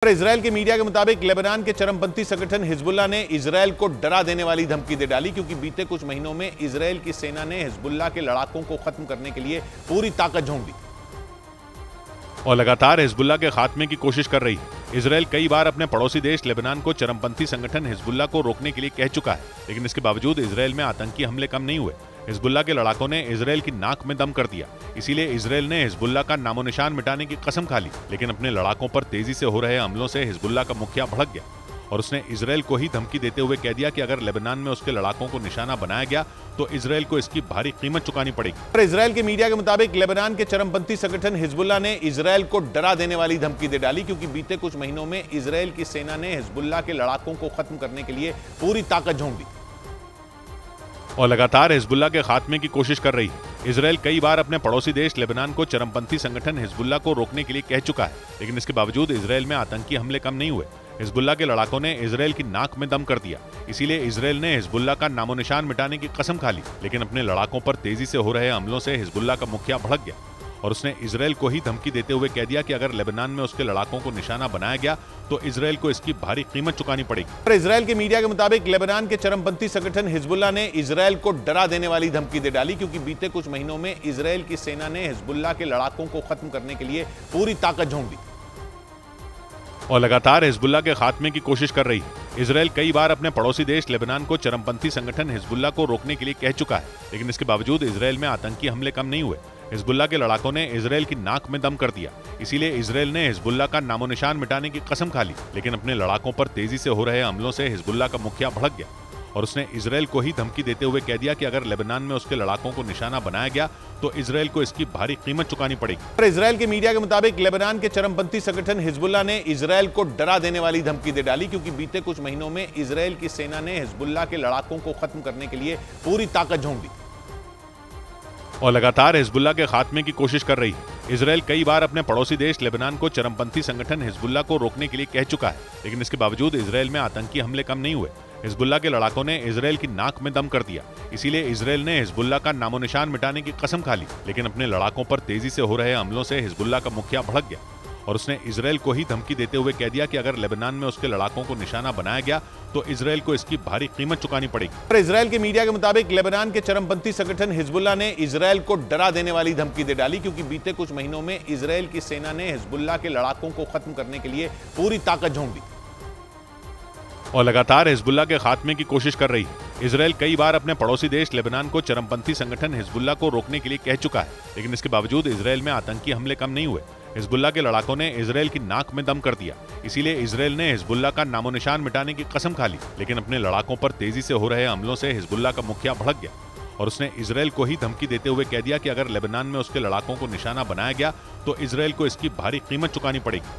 Israel के media के मुताबिक लेबनान के चरमपंथी संगठन हिजबुल्लाह ने इजरायल को डरा देने वाली धमकी दे डाली, क्योंकि बीते कुछ महीनों में इजरायल की सेना ने हिजबुल्लाह के लड़ाकों को खत्म करने के लिए पूरी ताकत झोंक दी और लगातार हिजबुल्लाह के खात्मे की कोशिश कर रही है। इजरायल कई बार अपने पड़ोसी देश लेबनान को चरमपंथी संगठन हिजबुल्लाह को रोकने के लिए कह चुका है, लेकिन इसके बावजूद इजरायल में आतंकी हमले कम नहीं हुए। हिजबुल्लाह के लड़ाकों ने इजरायल की नाक में दम कर दिया, इसीलिए इजरायल ने हिजबुल्लाह का नामो निशान मिटाने की कसम खा ली। लेकिन अपने लड़ाकों पर तेजी से हो रहे हमलों से हिजबुल्लाह का मुखिया भड़क गया और उसने इजरायल को ही धमकी देते हुए कह दिया कि अगर लेबनान में उसके लड़ाकों को निशाना बनाया गया तो इजरायल को इसकी भारी कीमत चुकानी पड़ेगी। इजरायल के मीडिया के मुताबिक लेबनान के चरमपंथी संगठन हिजबुल्लाह ने इजरायल को डरा देने वाली धमकी दे डाली, क्योंकि बीते कुछ महीनों में इजरायल की सेना ने हिजबुल्लाह के लड़ाकों को खत्म करने के लिए पूरी ताकत झोंक दी और लगातार हिजबुल्लाह के खात्मे की कोशिश कर रही है। इजरायल कई बार अपने पड़ोसी देश लेबनान को चरमपंथी संगठन हिजबुल्लाह को रोकने के लिए कह चुका है, लेकिन इसके बावजूद इजरायल में आतंकी हमले कम नहीं हुए। हिजबुल्लाह के लड़ाकों ने इजरायल की नाक में दम कर दिया, इसीलिए इजरायल ने हिजबुल्लाह का नामो निशान मिटाने की कसम खा ली। लेकिन अपने लड़ाकों पर तेजी से हो रहे हमलों से हिजबुल्लाह का मुखिया भड़क गया और उसने इजरायल को ही धमकी देते हुए कह दिया कि अगर लेबनान में उसके लड़ाकों को निशाना बनाया गया तो इजरायल को इसकी भारी कीमत चुकानी पड़ेगी। इजरायल के मीडिया के मुताबिक लेबनान के चरमपंथी संगठन हिजबुल्लाह ने इजरायल को डरा देने वाली धमकी दे डाली, क्योंकि बीते कुछ महीनों में इजरायल की सेना ने हिजबुल्लाह के लड़ाकों को खत्म करने के लिए पूरी ताकत झोंक दी और लगातार हिजबुल्लाह के खात्मे की कोशिश कर रही है। इजरायल कई बार अपने पड़ोसी देश लेबनान को चरमपंथी संगठन हिजबुल्लाह को रोकने के लिए कह चुका है, लेकिन इसके बावजूद इजरायल में आतंकी हमले कम नहीं हुए। हिजबुल्लाह के लड़ाकों ने इजरायल की नाक में दम कर दिया, इसीलिए इजरायल ने हिजबुल्लाह का नामो निशान मिटाने की कसम खा ली। लेकिन अपने लड़ाकों पर तेजी से हो रहे हमलों से हिजबुल्लाह का मुखिया भड़क गया और उसने इजरायल को ही धमकी देते हुए कह दिया कि अगर लेबनान में उसके लड़ाकों को निशाना बनाया गया तो इजरायल को इसकी भारी कीमत चुकानी पड़ेगी। इजरायल के मीडिया के मुताबिक लेबनान के चरमपंथी संगठन हिजबुल्लाह ने इजरायल को डरा देने वाली धमकी दे डाली, क्योंकि बीते कुछ महीनों में इजरायल की सेना ने हिजबुल्लाह के लड़ाकों को खत्म करने के लिए पूरी ताकत झोंक दी और लगातार हिजबुल्लाह के खात्मे की कोशिश कर रही है। इजरायल कई बार अपने पड़ोसी देश लेबनान को चरमपंथी संगठन हिजबुल्लाह को रोकने के लिए कह चुका है, लेकिन इसके बावजूद इजरायल में आतंकी हमले कम नहीं हुए। हिजबुल्लाह के लड़ाकों ने इजरायल की नाक में दम कर दिया, इसीलिए इजरायल ने हिजबुल्लाह का नामो निशान मिटाने की कसम खा ली। लेकिन अपने लड़ाकों पर तेजी से हो रहे हमलों से हिजबुल्लाह का मुखिया भड़क गया और उसने इजरायल को ही धमकी देते हुए कह दिया कि अगर लेबनान में उसके लड़ाकों को निशाना बनाया गया तो इजरायल को इसकी भारी कीमत चुकानी पड़ेगी। इजरायल के मीडिया के मुताबिक लेबनान के चरमपंथी संगठन हिजबुल्लाह ने इजरायल को डरा देने वाली धमकी दे डाली, क्योंकि बीते कुछ महीनों में इजरायल की सेना ने हिजबुल्लाह के लड़ाकों को खत्म करने के लिए पूरी ताकत झोंक दी और लगातार हिजबुल्लाह के खात्मे की कोशिश कर रही है। इजरायल कई बार अपने पड़ोसी देश लेबनान को चरमपंथी संगठन हिजबुल्लाह को रोकने के लिए कह चुका है, लेकिन इसके बावजूद इजरायल में आतंकी हमले कम नहीं हुए। हिजबुल्लाह के लड़ाकों ने इजरायल की नाक में दम कर दिया, इसीलिए इजरायल ने हिजबुल्लाह का नामो निशान मिटाने की कसम खा ली। लेकिन अपने लड़ाकों पर तेजी से हो रहे हमलों से हिजबुल्लाह का मुखिया भड़क गया और उसने इजरायल को ही धमकी देते हुए कह दिया कि अगर लेबनान में उसके लड़ाकों को निशाना बनाया गया तो इजरायल को इसकी भारी कीमत चुकानी पड़ेगी।